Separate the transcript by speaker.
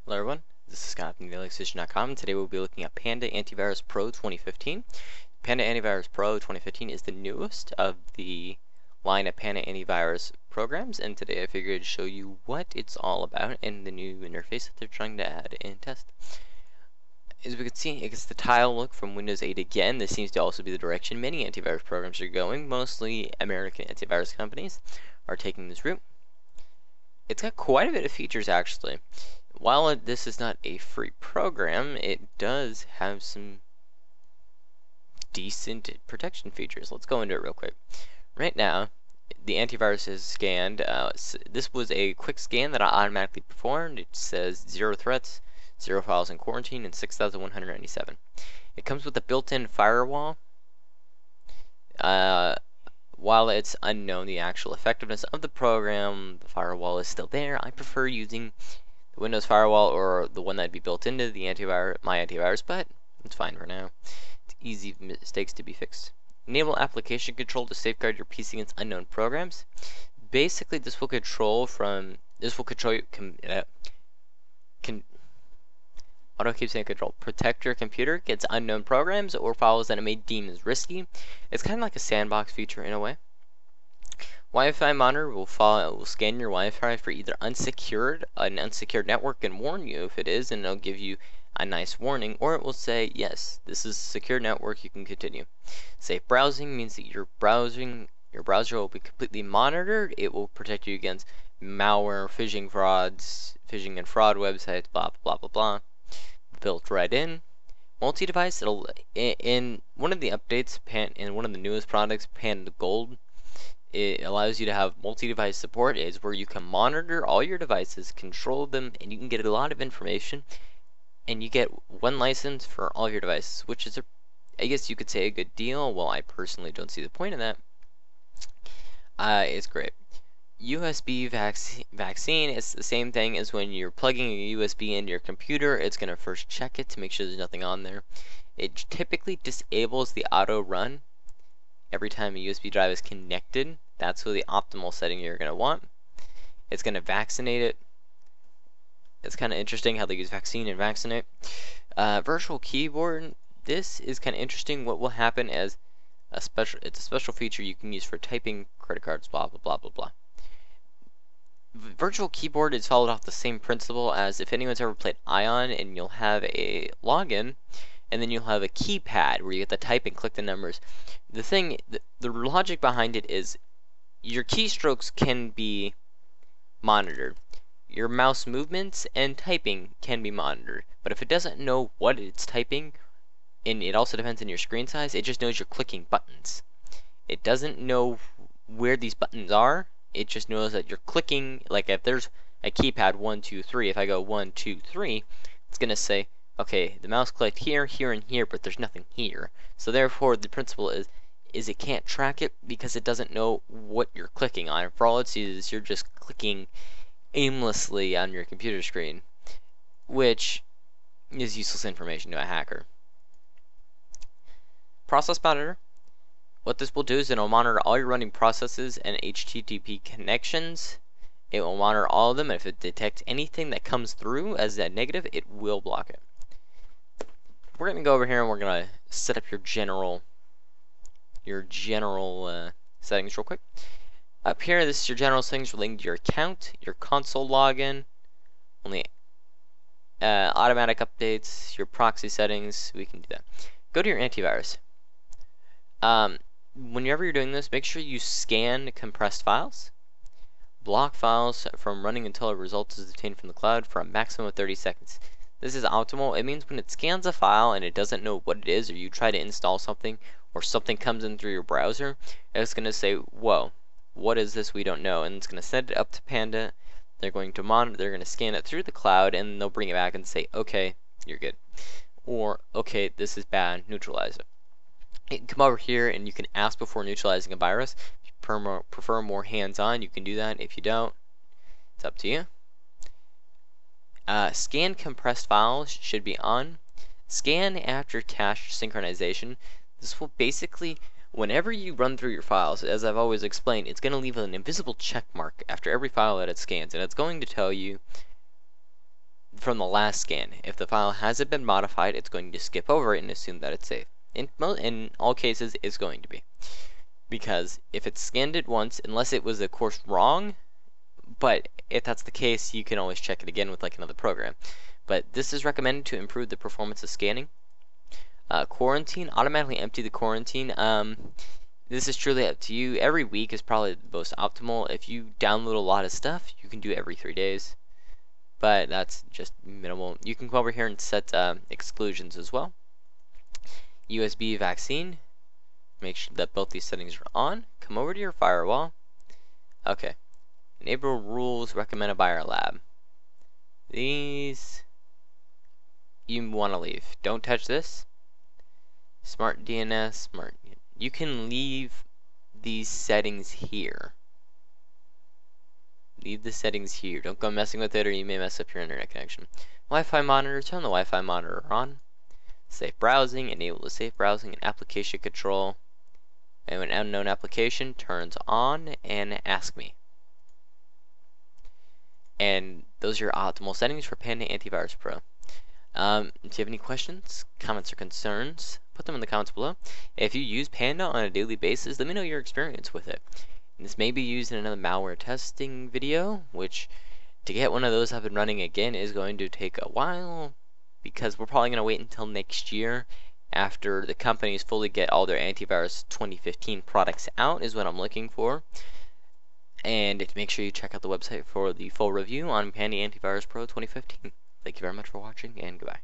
Speaker 1: Hello everyone, this is Scott from Exposition.com, and today we'll be looking at Panda Antivirus Pro 2015. Panda Antivirus Pro 2015 is the newest of the line of Panda Antivirus programs, and today I figured to show you what it's all about and the new interface that they're trying to add and test. As we can see, it gets the tile look from Windows 8 again. This seems to also be the direction many antivirus programs are going. Mostly American antivirus companies are taking this route. It's got quite a bit of features actually. While this is not a free program, it does have some decent protection features. Let's go into it real quick. Right now, the antivirus is scanned. This was a quick scan that I automatically performed. It says 0 threats, 0 files in quarantine, and 6,197. It comes with a built-in firewall. While it's unknown the actual effectiveness of the program, the firewall is still there. I prefer using the Windows firewall or the one that'd be built into the my antivirus, but it's fine for now. It's easy mistakes to be fixed. Enable application control to safeguard your PC against unknown programs. Basically, this will control protect your computer against unknown programs or files that it may deem as risky. It's kind of like a sandbox feature in a way. Wi-Fi monitor will scan your Wi-Fi for either an unsecured network and warn you if it is, and it'll give you a nice warning, or it will say, yes, this is a secure network, you can continue. Safe browsing means that your browser will be completely monitored. It will protect you against malware, phishing and fraud websites, blah blah blah blah. Built right in. Multi-device, in one of the updates, in one of the newest products, Panda Gold, it allows you to have multi-device support. Is where you can monitor all your devices, control them, and you can get a lot of information, and you get one license for all your devices, which is, I guess you could say, a good deal. Well, I personally don't see the point of that. It's great. USB vaccine, it's the same thing as when you're plugging a USB into your computer. It's going to first check it to make sure there's nothing on there. It typically disables the auto run every time a USB drive is connected. That's the optimal setting you're going to want. It's going to vaccinate it. It's kind of interesting how they use vaccine and vaccinate. Virtual keyboard, this is kind of interesting. What will happen as it's a special feature you can use for typing, credit cards, blah blah blah blah blah. Virtual keyboard is followed off the same principle as if anyone's ever played Ion, and you'll have a login, and then you'll have a keypad where you get to type and click the numbers. The logic behind it is your keystrokes can be monitored. Your mouse movements and typing can be monitored. But if it doesn't know what it's typing, and it also depends on your screen size, it just knows you're clicking buttons. It doesn't know where these buttons are. It just knows that you're clicking. Like if there's a keypad 1, 2, 3, if I go 1, 2, 3, it's gonna say, okay, the mouse clicked here, here, and here, but there's nothing here. So therefore, the principle is it can't track it because it doesn't know what you're clicking on. For all it sees is you're just clicking aimlessly on your computer screen, which is useless information to a hacker. Process monitor. What this will do is it'll monitor all your running processes and HTTP connections. It will monitor all of them, and if it detects anything that comes through as a negative, it will block it. We're going to go over here and we're going to set up your general settings real quick. Up here, this is your general settings relating to your account, your console login, only automatic updates, your proxy settings. We can do that. Go to your antivirus. Whenever you're doing this, make sure you scan compressed files. Block files from running until a result is obtained from the cloud for a maximum of 30 seconds. This is optimal. It means when it scans a file and it doesn't know what it is, or you try to install something, or something comes in through your browser, it's going to say, whoa, what is this? We don't know. And it's going to send it up to Panda. They're going to monitor, they're going to scan it through the cloud, and they'll bring it back and say, okay, you're good. Or, okay, this is bad, neutralize it. You can come over here and you can ask before neutralizing a virus. If you prefer more hands-on, you can do that. If you don't, it's up to you. Scan compressed files should be on. Scan after cache synchronization. This will basically, whenever you run through your files, as I've always explained, it's going to leave an invisible check mark after every file that it scans, and it's going to tell you from the last scan. If the file hasn't been modified, it's going to skip over it and assume that it's safe. In all cases, it's going to be. Because if it's scanned it once, unless it was of course wrong, but if that's the case, you can always check it again with like another program. But this is recommended to improve the performance of scanning. Quarantine, automatically empty the quarantine. This is truly up to you. Every week is probably the most optimal. If you download a lot of stuff, you can do it every 3 days. But that's just minimal. You can go over here and set exclusions as well. USB vaccine. Make sure that both these settings are on. Come over to your firewall. Okay. Enable rules recommended by our lab. These you want to leave. Don't touch this. Smart DNS, smart. You can leave these settings here. Leave the settings here. Don't go messing with it or you may mess up your internet connection. Wi-Fi monitor, turn the Wi-Fi monitor on. Safe browsing, enable the safe browsing and application control. And when unknown application turns on and ask me. And those are your optimal settings for Panda Antivirus Pro. If you have any questions, comments, or concerns, put them in the comments below. If you use Panda on a daily basis, let me know your experience with it. And this may be used in another malware testing video, which to get one of those up and running again is going to take a while, because we're probably going to wait until next year after the companies fully get all their antivirus 2015 products out is what I'm looking for. And make sure you check out the website for the full review on Panda Antivirus Pro 2015. Thank you very much for watching, and goodbye.